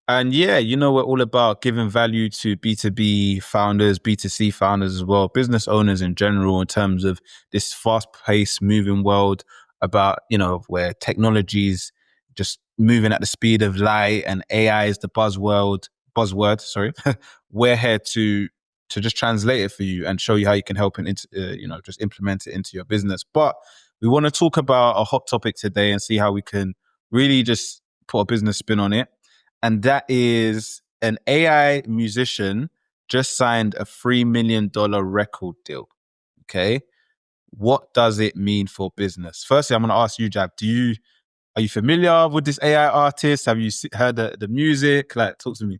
And yeah, we're all about giving value to B2B founders, B2C founders as well, business owners in general, in terms of this fast paced moving world about, where technology's just moving at the speed of light and AI is the buzzword, sorry. We're here to just translate it for you and show you how you can help and, just implement it into your business. But we want to talk about a hot topic today and see how we can really just put a business spin on it. And that is an AI musician just signed a $3 million record deal. Okay. What does it mean for business? Firstly, I'm going to ask you, Jab, are you familiar with this AI artist? Have you heard the music? Like, talk to me.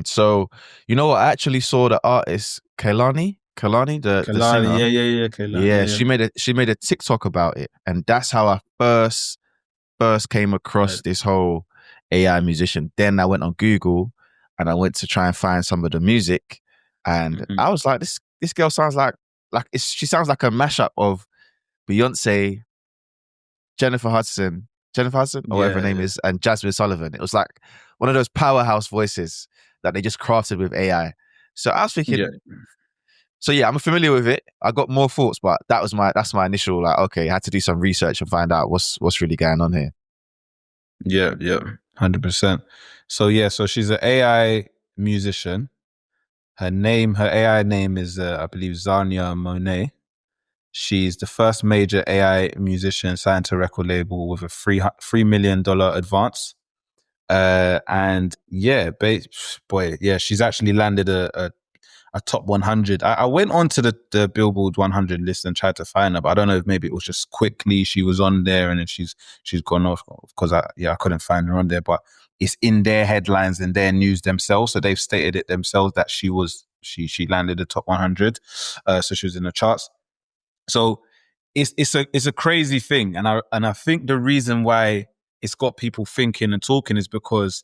So, you know what? I actually saw the artist Kaylani, the Kalani, singer. yeah, Kalani, Yeah, yeah. she made a TikTok about it, and that's how I first came across Right. this whole AI musician. Then I went on Google and I went to try and find some of the music, and Mm-hmm. I was like, this girl sounds she sounds like a mashup of Beyonce, Jennifer Hudson, or whatever her name Yeah, is, and Jasmine Sullivan. It was like one of those powerhouse voices that they just crafted with AI. So I was yeah, thinking, so yeah, I'm familiar with it. I got more thoughts, but that's my initial like, okay, I had to do some research and find out what's really going on here. yeah, 100%. So she's an AI musician. Her AI name is, I believe, Xiania Monet. She's the first major AI musician signed to a record label with a $3 million advance. And yeah, boy, yeah, she's actually landed a top 100. I went on to the Billboard 100 list and tried to find her, but I don't know if maybe it was just quickly she was on there and then she's gone off because I couldn't find her on there. But it's in their headlines and their news themselves, so they've stated it themselves that she landed the top 100. So she was in the charts. So it's a crazy thing, and I think the reason why it's got people thinking and talking is because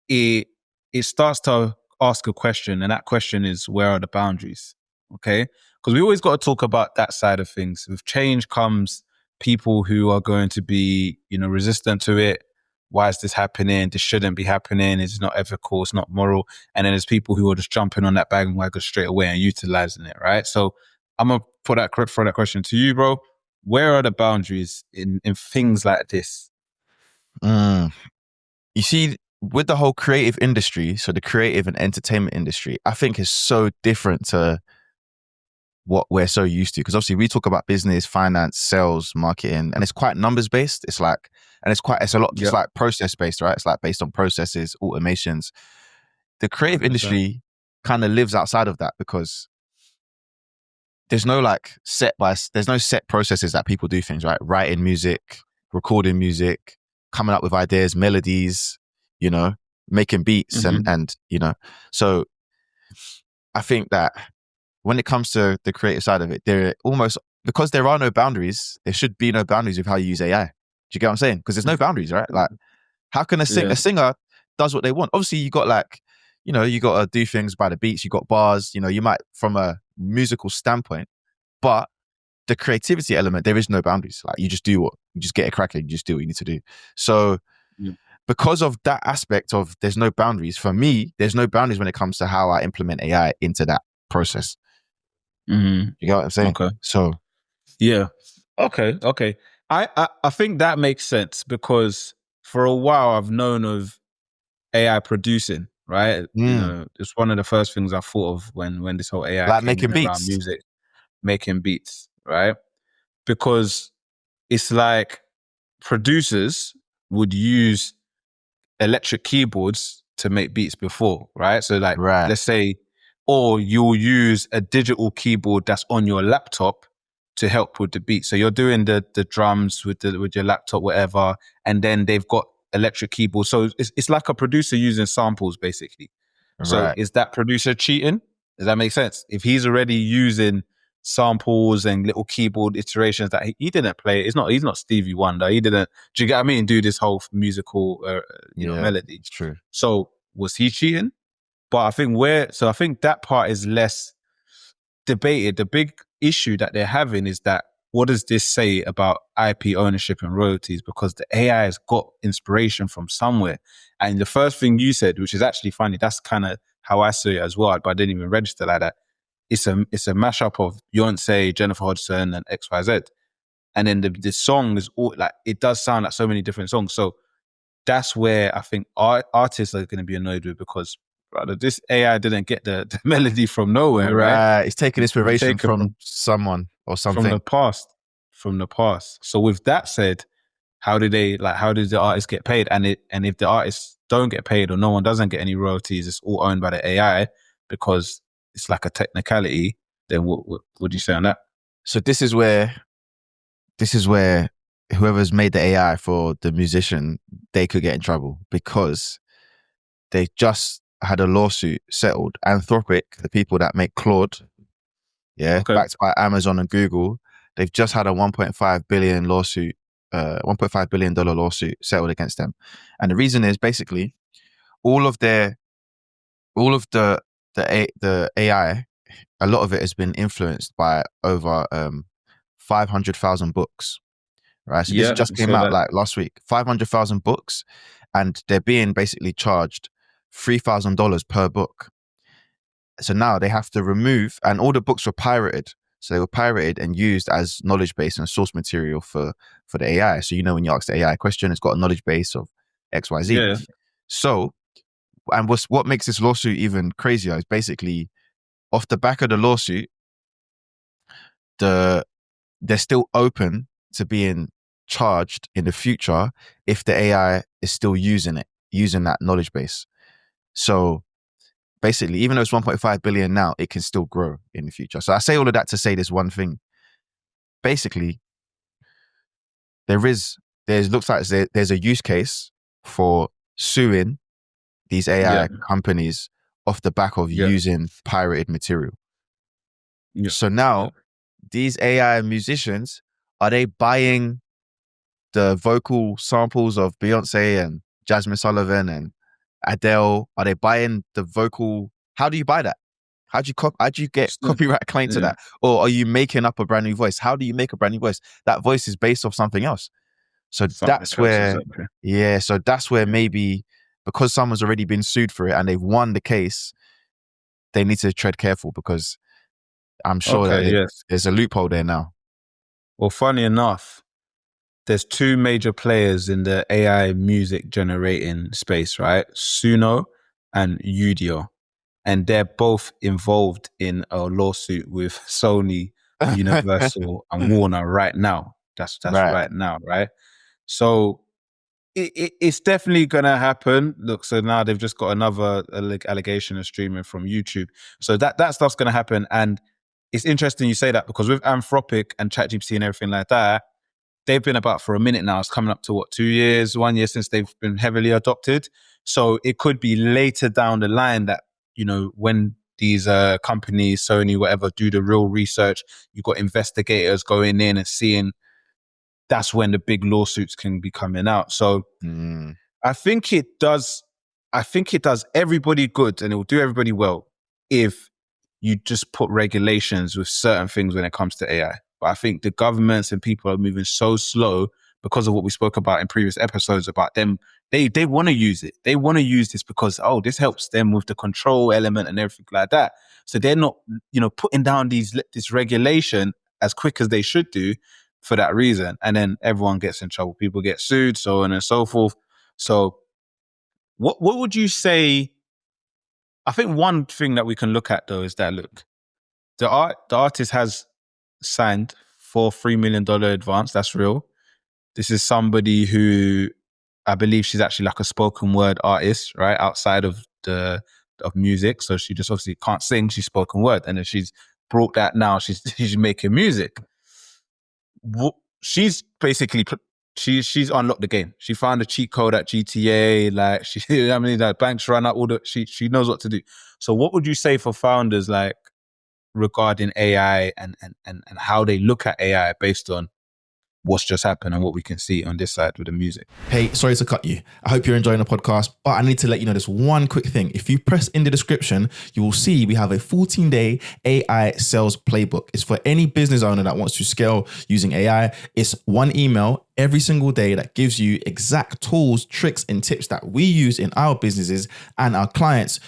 it it starts to ask a question, and that question is, where are the boundaries? Okay, because we always got to talk about that side of things. With change comes people who are going to be, resistant to it. Why is this happening? This shouldn't be happening. It's not ethical. It's not moral. And then there's people who are just jumping on that bandwagon straight away and utilizing it, right? So I'm gonna throw that question to you, bro. Where are the boundaries in things like this? Mm. You see, with the whole creative industry, so the creative and entertainment industry, I think is so different to what we're so used to. Because obviously we talk about business, finance, sales, marketing, and it's quite numbers based. It's a lot, it's Yep, like process based, right? It's like based on processes, automations. The creative 100%. industry kind of lives outside of that because there's no there's no set processes that people do things, right? Writing music, recording music, coming up with ideas, melodies, you know, making beats Mm-hmm. so I think that when it comes to the creative side of it, there almost, because there are no boundaries, there should be no boundaries with how you use AI. Do you get what I'm saying? Because there's no boundaries, right? Like, how can a Yeah. singer does what they want? Obviously, you got you got to do things by the beats. You got bars. You might from a musical standpoint, but the creativity element, there is no boundaries. Like, you just get it cracking. You just do what you need to do. So Yeah. because of that aspect of there's no boundaries for me, there's no boundaries when it comes to how I implement AI into that process. Mm-hmm. You get what I'm saying? Okay. So Yeah. Okay. I think that makes sense because for a while I've known of AI producing, right? It's one of the first things I thought of when this whole AI like came making in around beats. music, making beats, right? Because it's like producers would use electric keyboards to make beats before, right? So like, Right. let's say, or you'll use a digital keyboard that's on your laptop to help with the beat. So you're doing the drums with your laptop, whatever, and then they've got electric keyboards. So it's like a producer using samples basically. So Right. is that producer cheating? Does that make sense? If he's already using samples and little keyboard iterations that he didn't play, he's not Stevie Wonder. He didn't. Do you get what I mean? Do this whole musical, Yeah, melody. it's true. So was he cheating? But I think that part is less debated. The big issue that they're having is that what does this say about IP ownership and royalties? Because the AI has got inspiration from somewhere. And the first thing you said, which is actually funny, that's kind of how I saw it as well, but I didn't even register like that. It's a mashup of Beyonce, Jennifer Hudson, and XYZ. And then the song is all like, it does sound like so many different songs. So that's where I think artists are going to be annoyed with, because brother, this AI didn't get the melody from nowhere, right? Right. It's taking It's been inspiration taken from someone or from something. the past, from the past. So with that said, how did the artists get paid? And if the artists don't get paid or no one doesn't get any royalties, it's all owned by the AI because it's like a technicality. Then what would you say on that? So this is where whoever's made the AI for the musician, they could get in trouble because they just had a lawsuit settled. Anthropic, the people that make Claude, yeah, Okay. backed by Amazon and Google, they've just had a 1.5 billion lawsuit, $1.5 billion lawsuit settled against them. And the reason is basically all of the AI, a lot of it has been influenced by over 500,000 books, right? So this Yeah. just came So out that. like last week, 500,000 books, and they're being basically charged $3,000 per book. So now they have to remove, and all the books were pirated. So they were pirated and used as knowledge base and source material for the AI. So when you ask the AI a question, it's got a knowledge base of X, Y, Z. Yeah. So, and what makes this lawsuit even crazier is basically off the back of the lawsuit, they're still open to being charged in the future if the AI is still using that knowledge base. So basically, even though it's 1.5 billion now, it can still grow in the future. So I say all of that to say this one thing. Basically, there's looks like there's a use case for suing these Yeah. AI companies off the back of Yeah. using pirated material. Yeah. So now these AI musicians, are they buying the vocal samples of Beyonce and Jasmine Sullivan and Adele? Are they buying the vocal? How do you buy that? How do you get copyright claim to Yeah. that? Or are you making up a brand new voice? How do you make a brand new voice? That voice is based off something else. So Something that's else, where, exactly. yeah, so that's where maybe because someone's already been sued for it and they've won the case, they need to tread careful because I'm sure that Okay. Yes. there's a loophole there now. Well, funny enough, there's two major players in the AI music generating space, right? Suno and Udio. And they're both involved in a lawsuit with Sony, Universal, and Warner right now. That's Right. right now, right? So it's definitely gonna happen. Look, so now they've just got another allegation of streaming from YouTube. So that stuff's gonna happen, and it's interesting you say that because with Anthropic and ChatGPT and everything like that, they've been about for a minute now. It's coming up to 2 years, 1 year since they've been heavily adopted. So it could be later down the line that, when these companies, Sony, whatever, do the real research, you've got investigators going in and seeing, that's when the big lawsuits can be coming out. So Mm. I think it does. I think it does everybody good, and it will do everybody well if you just put regulations with certain things when it comes to AI. But I think the governments and people are moving so slow because of what we spoke about in previous episodes about them. They want to use it. They want to use this because this helps them with the control element and everything like that. So they're not putting down this regulation as quick as they should do for that reason. And then everyone gets in trouble. People get sued, so on and so forth. So what would you say? I think one thing that we can look at though is that look, the artist has signed for $3 million advance. That's real. This is somebody who I believe she's actually like a spoken word artist, right? Outside of music. So she just obviously can't sing, she's spoken word. And then she's brought that now, she's making music. She's basically she's unlocked the game. She found a cheat code at GTA. Like the banks run out. She knows what to do. So what would you say for founders regarding AI and how they look at AI based on what's just happened and what we can see on this side with the music. Hey, sorry to cut you. I hope you're enjoying the podcast, but I need to let you know this one quick thing. If you press in the description, you will see we have a 14-day AI sales playbook. It's for any business owner that wants to scale using AI. It's one email every single day that gives you exact tools, tricks, and tips that we use in our businesses and our clients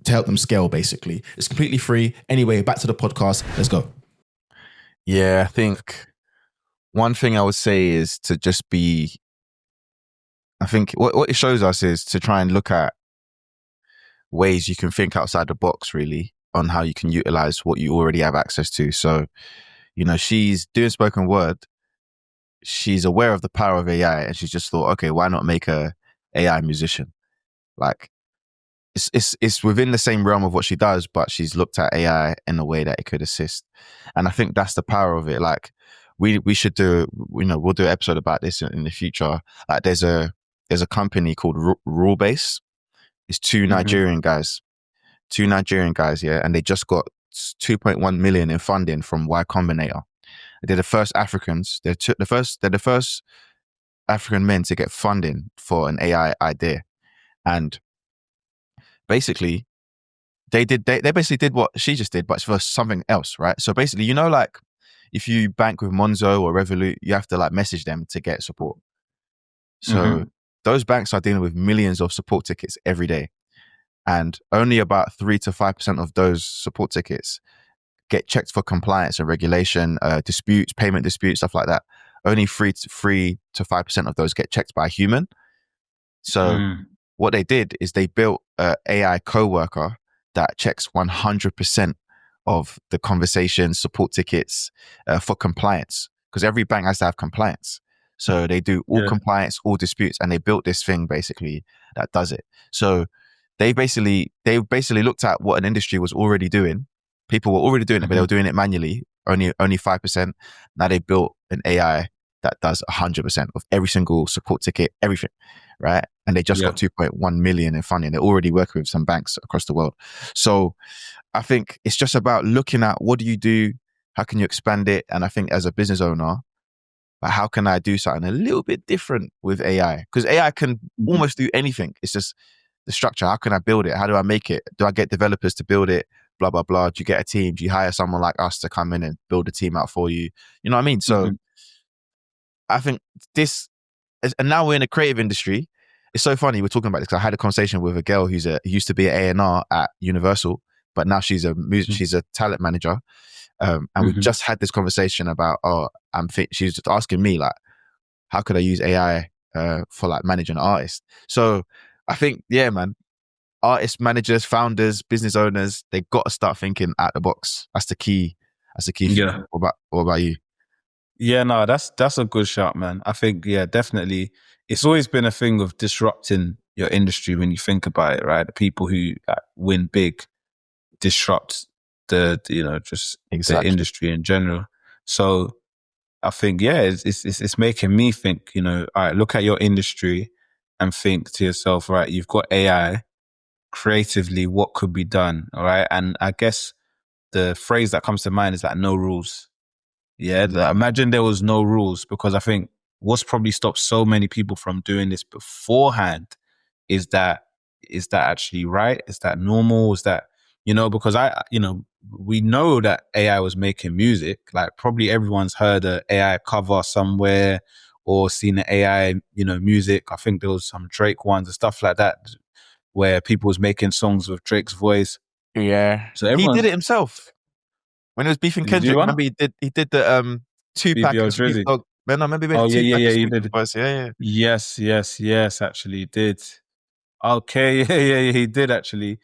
to help them scale, basically. It's completely free. Anyway, back to the podcast. Let's go. Yeah, I think one thing I would say is to just be, I think what it shows us is to try and look at ways you can think outside the box, really, on how you can utilize what you already have access to. So, she's doing spoken word. She's aware of the power of AI, and she's just thought, okay, why not make a AI musician? Like, it's within the same realm of what she does, but she's looked at AI in a way that it could assist. And I think that's the power of it. Like, we should do, we'll do an episode about this in the future. Like, there's a company called Rule Base. It's two Nigerian guys, yeah, and they just got 2.1 million in funding from Y Combinator. They're the first Africans. They're the first African men to get funding for an AI idea, and basically they basically did what she just did, but for something else, right? So basically, like if you bank with Monzo or Revolut, you have to like message them to get support. So those banks are dealing with millions of support tickets every day. And only about 3 to 5% of those support tickets get checked for compliance and regulation, disputes, payment disputes, stuff like that. Only 3 to 5% of those get checked by a human. So what they did is they built an AI co-worker that checks 100% of the conversation support tickets for compliance, because every bank has to have compliance. So they do all compliance, all disputes, and they built this thing basically that does it. So they basically looked at what an industry was already doing. People were already doing it, but they were doing it manually, only 5%. Now they built an AI that does 100% of every single support ticket, everything, right? And they just got 2.1 million in funding. They're already working with some banks across the world. So I think it's just about looking at what do you do, how can you expand it? And I think as a business owner, how can I do something a little bit different with AI? Because AI can almost do anything. It's just the structure. How can I build it? How do I make it? Do I get developers to build it? Blah, blah, blah. Do you get a team? Do you hire someone like us to come in and build a team out for you? You know what I mean? So I think this, and now we're in the creative industry. It's so funny we're talking about this because I had a conversation with a girl who used to be an A&R at Universal, but now she's she's a talent manager. And we just had this conversation about, she's just asking me like, how could I use AI for like managing an artist? So I think, yeah, man, artists, managers, founders, business owners, they got to start thinking out the box. That's the key. Yeah. What about you? Yeah, no, that's a good shout, man. I think, yeah, definitely. It's always been a thing of disrupting your industry when you think about it, right? The people who win big disrupt the the industry in general. So I think, yeah, it's making me think, all right, look at your industry and think to yourself, right, you've got AI, creatively, what could be done? All right. And I guess the phrase that comes to mind is like no rules. Yeah. Imagine there was no rules, because I think what's probably stopped so many people from doing this beforehand is that actually right? Is that normal? Is that, because we know that AI was making music. Like probably everyone's heard an AI cover somewhere or seen an AI, music. I think there was some Drake ones and stuff like that where people was making songs with Drake's voice. Yeah. So He everyone did it himself. When he was beefing did he do Kendrick, one? remember he did the Tupac BBL and Snoop Drizzy. Dogg. Man, I remember he Oh made yeah, Tupac and you Snoop did. Dogg. Yeah. Yes, actually he did. Okay, yeah, he did actually.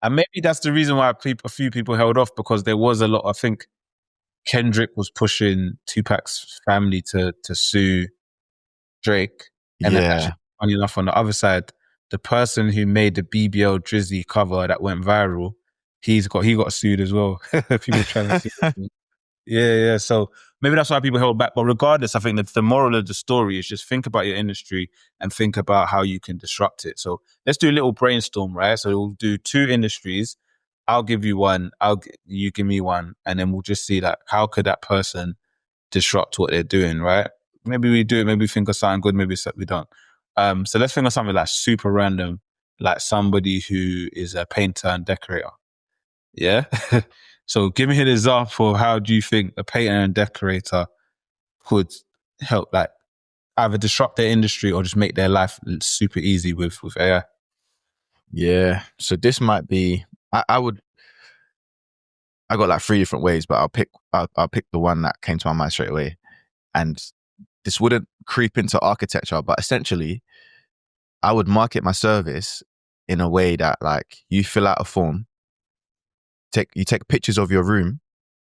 And maybe that's the reason why a few people held off, because there was a lot. I think Kendrick was pushing Tupac's family to sue Drake, and then Yeah. actually, funny enough, on the other side, the person who made the BBL Drizzy cover that went viral, he got sued as well. People trying to sue him. Yeah. So maybe that's why people held back. But regardless, I think that the moral of the story is just think about your industry and think about how you can disrupt it. So let's do a little brainstorm, right? So we'll do 2 industries. I'll give you one. You give me one, and then we'll just see that how could that person disrupt what they're doing, right? Maybe we do it, maybe we think of something good, maybe we don't. So let's think of something like super random, like somebody who is a painter and decorator. Yeah. So give me an example of how do you think a painter and decorator could help, like, either disrupt their industry or just make their life super easy with AI. Yeah. So this might be. I got like 3 different ways, but I'll pick the one that came to my mind straight away. And this wouldn't creep into architecture, but essentially, I would market my service in a way that, like, you fill out a form, you take pictures of your room,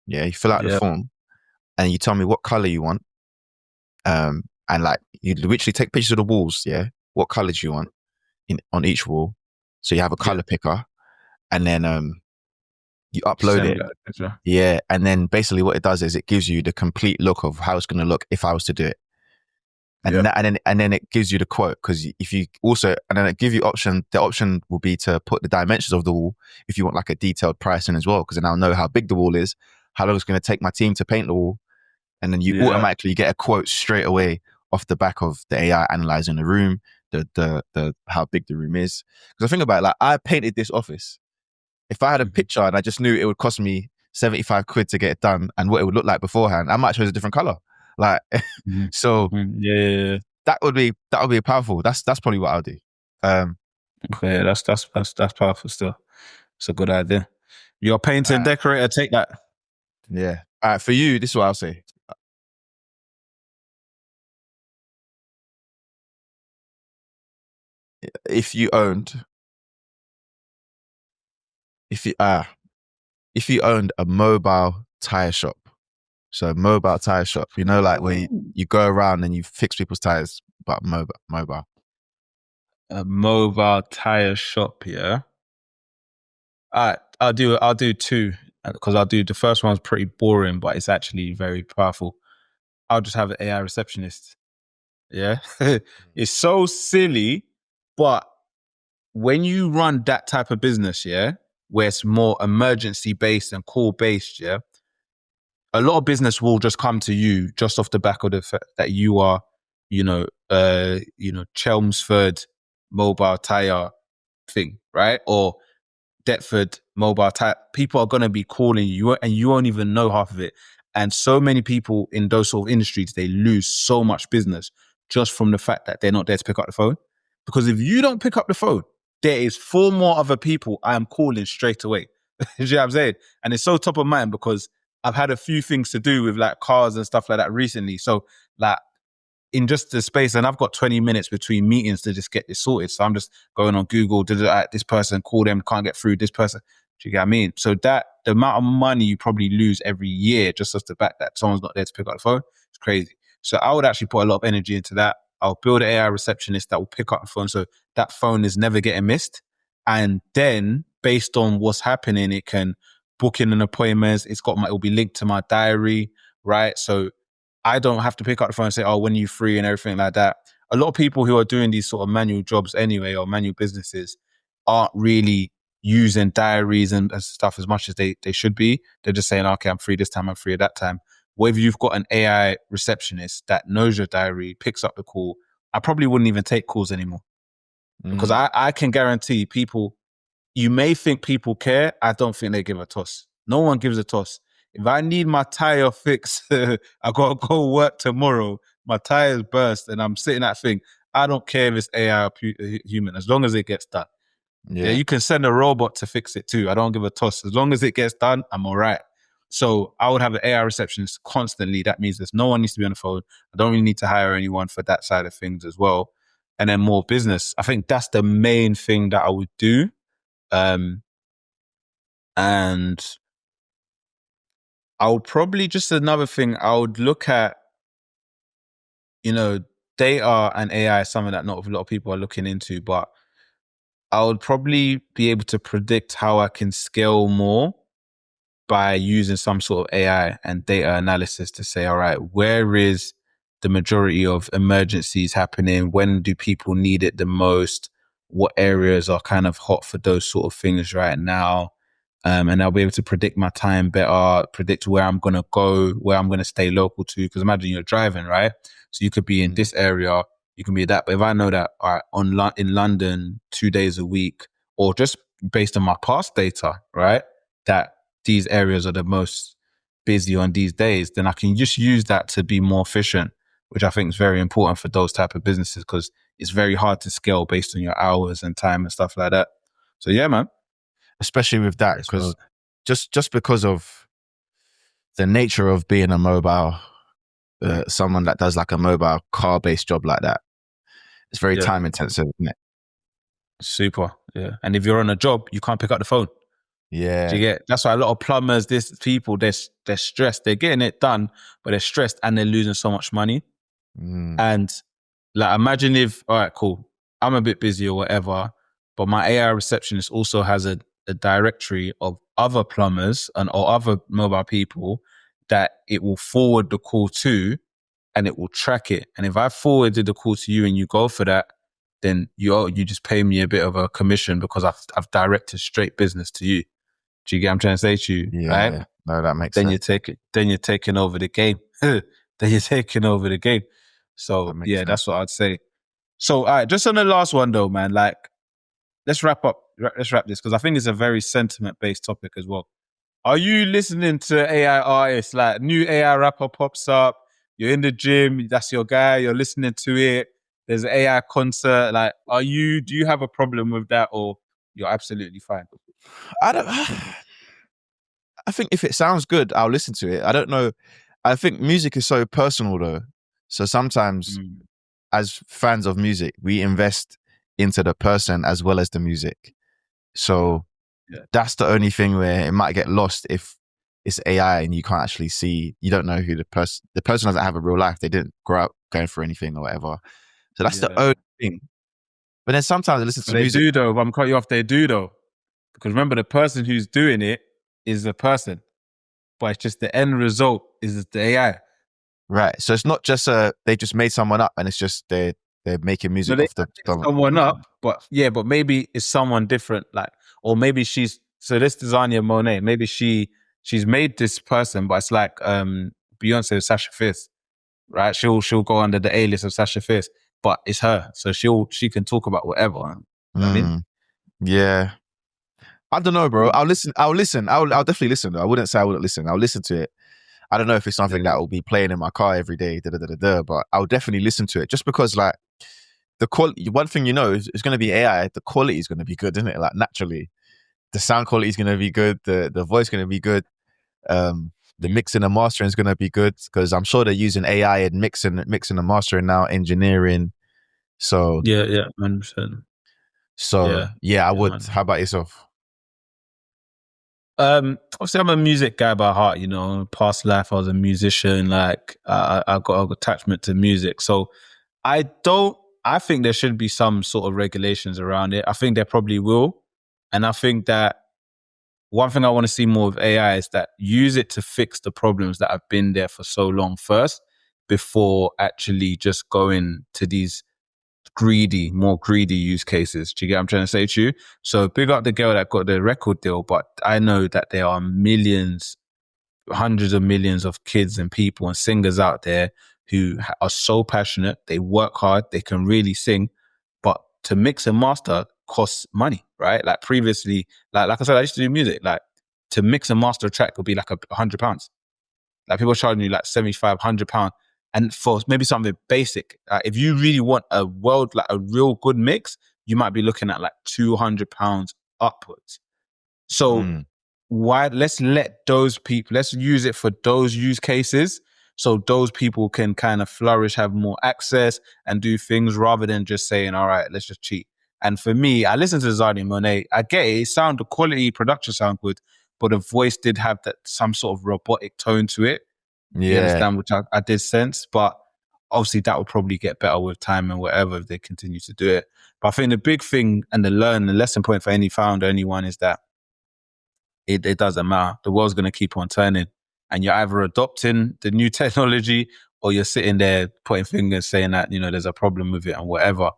yeah, you fill out the form, and you tell me what color you want, and like you literally take pictures of the walls, yeah, what colors you want on each wall, so you have a color picker, and then you upload it, yeah, and then basically what it does is it gives you the complete look of how it's going to look if I was to do it. And and then it gives you the quote, because if you also, and then it gives you the option will be to put the dimensions of the wall if you want like a detailed pricing as well, because then I'll know how big the wall is, how long it's going to take my team to paint the wall, and then you automatically get a quote straight away off the back of the AI analyzing the room, the how big the room is. Because I think about it, like, I painted this office. If I had a picture and I just knew it would cost me 75 quid to get it done and what it would look like beforehand, I might choose a different color. Like, so that would be powerful. That's probably what I'll do. Okay, that's powerful still. It's a good idea. Your painter and decorator, take that. Yeah. All right, for you, this is what I'll say. If you owned a mobile tire shop. So mobile tire shop, you know, like where you go around and you fix people's tires, but mobile. A mobile tire shop, yeah. All right, I'll do two, because I'll do the first one's pretty boring, but it's actually very powerful. I'll just have an AI receptionist. Yeah. It's so silly, but when you run that type of business, yeah, where it's more emergency based and call based, yeah, a lot of business will just come to you just off the back of the fact that you are, Chelmsford mobile tire thing, right? Or Deptford mobile tire. People are going to be calling you and you won't even know half of it. And so many people in those sort of industries, they lose so much business just from the fact that they're not there to pick up the phone. Because if you don't pick up the phone, there is 4 more other people I am calling straight away. You know what I'm saying? And it's so top of mind because I've had a few things to do with like cars and stuff like that recently. So like in just the space, and I've got 20 minutes between meetings to just get this sorted. So I'm just going on Google, this person, call them, can't get through this person. Do you get what I mean? So that the amount of money you probably lose every year just off the back that someone's not there to pick up the phone, it's crazy. So I would actually put a lot of energy into that. I'll build an AI receptionist that will pick up the phone so that phone is never getting missed. And then based on what's happening, it can book in an appointment. It'll be linked to my diary, right? So I don't have to pick up the phone and say, oh, when are you free and everything like that. A lot of people who are doing these sort of manual jobs anyway, or manual businesses, aren't really using diaries and stuff as much as they should be. They're just saying, okay, I'm free this time, I'm free at that time. Whether you've got an AI receptionist that knows your diary, picks up the call, I probably wouldn't even take calls anymore. Because I can guarantee people, you may think people care, I don't think they give a toss. No one gives a toss. If I need my tire fixed, I got to go work tomorrow, my tire's burst and I'm sitting that thing, I don't care if it's AI or human, as long as it gets done. Yeah, you can send a robot to fix it too. I don't give a toss. As long as it gets done, I'm all right. So I would have an AI receptionist constantly. That means there's no one needs to be on the phone. I don't really need to hire anyone for that side of things as well. And then more business. I think that's the main thing that I would do. And I would probably, just another thing, I would look at, data and AI is something that not a lot of people are looking into, but I would probably be able to predict how I can scale more by using some sort of AI and data analysis to say, all right, where is the majority of emergencies happening? When do people need it the most? What areas are kind of hot for those sort of things right now? And I'll be able to predict my time better, predict where I'm going to go, where I'm going to stay local to. Because imagine you're driving, right? So you could be in this area, you can be that. But if I know that in London 2 days a week, or just based on my past data, right, that these areas are the most busy on these days, then I can just use that to be more efficient, which I think is very important for those type of businesses, because it's very hard to scale based on your hours and time and stuff like that. So yeah, man. Especially with that, because just because of the nature of being a mobile, someone that does like a mobile car-based job like that, it's very time intensive, isn't it? Super, yeah. And if you're on a job, you can't pick up the phone. Yeah. Do you get? That's why a lot of plumbers, people, they're stressed. They're getting it done, but they're stressed and they're losing so much money. And like, imagine if, all right, cool, I'm a bit busy or whatever, but my AI receptionist also has a directory of other plumbers or other mobile people that it will forward the call to, and it will track it. And if I forwarded the call to you and you go for that, then you just pay me a bit of a commission because I've directed straight business to you. Do you get what I'm trying to say to you? Yeah. Right? No, that makes sense. Then you're taking over the game. Then you're taking over the game. So yeah, sense. that's what I'd say. So all right, just on the last one though, man, like let's wrap this, because I think it's a very sentiment-based topic as well. Are you listening to AI artists? Like, new AI rapper pops up, you're in the gym, that's your guy, you're listening to it, there's an AI concert. Like, do you have a problem with that, or you're absolutely fine? I think if it sounds good, I'll listen to it. I don't know. I think music is so personal though. So sometimes as fans of music, we invest into the person as well as the music. So that's the only thing where it might get lost if it's AI and you can't actually see, you don't know who the person doesn't have a real life. They didn't grow up going through anything or whatever. So that's the only thing. But then sometimes I listen to music. They do though, I'm cutting you off, they do though. Because remember, the person who's doing it is the person, but it's just the end result is the AI. Right. So it's not just they just made someone up and it's just they're making music off the someone up, but maybe it's someone different, like, or maybe this Xiania Monet, maybe she's made this person, but it's like Beyonce with Sasha Fierce, right? She'll go under the A-list of Sasha Fierce, but it's her, so she can talk about whatever. You know what I mean? Yeah. I don't know, bro. I'll listen. I'll definitely listen though. I wouldn't say I wouldn't listen. I'll listen to it. I don't know if it's something that will be playing in my car every day, but I'll definitely listen to it just because, like, the quality. One thing you know is it's going to be AI. The quality is going to be good, isn't it? Like, naturally, the sound quality is going to be good. The voice is going to be good. The mixing and mastering is going to be good because I'm sure they're using AI in mixing and mastering now, engineering. So 100%. So I would. 100%. How about yourself? Obviously I'm a music guy by heart, you know. Past life I was a musician, like I got an attachment to music. So I think there should be some sort of regulations around it. I think there probably will. And I think that one thing I want to see more of AI is that use it to fix the problems that have been there for so long first, before actually just going to these more greedy use cases. Do you get what I'm trying to say to you? So big up the girl that got the record deal, but I know that there are millions, hundreds of millions of kids and people and singers out there who are so passionate, they work hard, they can really sing, but to mix and master costs money, right? Like previously, like I said, I used to do music, like to mix and master a track would be like £100. Like people charging you like £75, £100. And for maybe something basic, if you really want a real good mix, you might be looking at like £200 upwards. So let's let those people, let's use it for those use cases, so those people can kind of flourish, have more access and do things, rather than just saying, all right, let's just cheat. And for me, I listened to Xiania Monet. I get it. The quality production sound good, but the voice did have that some sort of robotic tone to it. Yeah. You understand, which I did sense, but obviously that will probably get better with time and whatever if they continue to do it. But I think the big thing and the lesson point for any founder, anyone, is that it doesn't matter. The world's going to keep on turning, and you're either adopting the new technology or you're sitting there pointing fingers saying that, you know, there's a problem with it and whatever.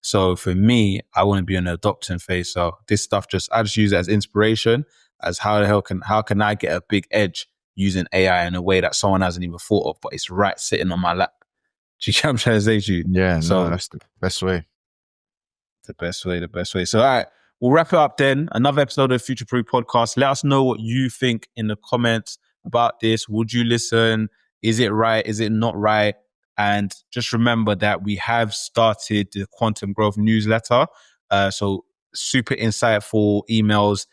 So for me, I want to be in the adopting phase. So this stuff I just use it as inspiration. as how can I get a big edge using AI in a way that someone hasn't even thought of, but it's right sitting on my lap. Do you get what I'm trying to say to you? Yeah, So no, that's the best way. the best way. So, all right, we'll wrap it up then. Another episode of Future Proof Podcast. Let us know what you think in the comments about this. Would you listen? Is it right? Is it not right? And just remember that we have started the Quantum Growth newsletter. So super insightful emails.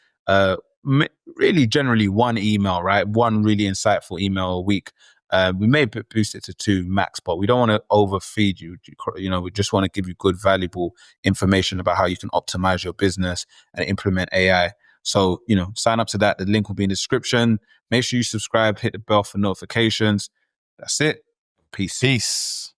Really generally one email, right? One really insightful email a week. We may boost it to 2 max, but we don't want to overfeed you. You know, we just want to give you good, valuable information about how you can optimize your business and implement AI. So, you know, sign up to that. The link will be in the description. Make sure you subscribe, hit the bell for notifications. That's it. Peace. Peace.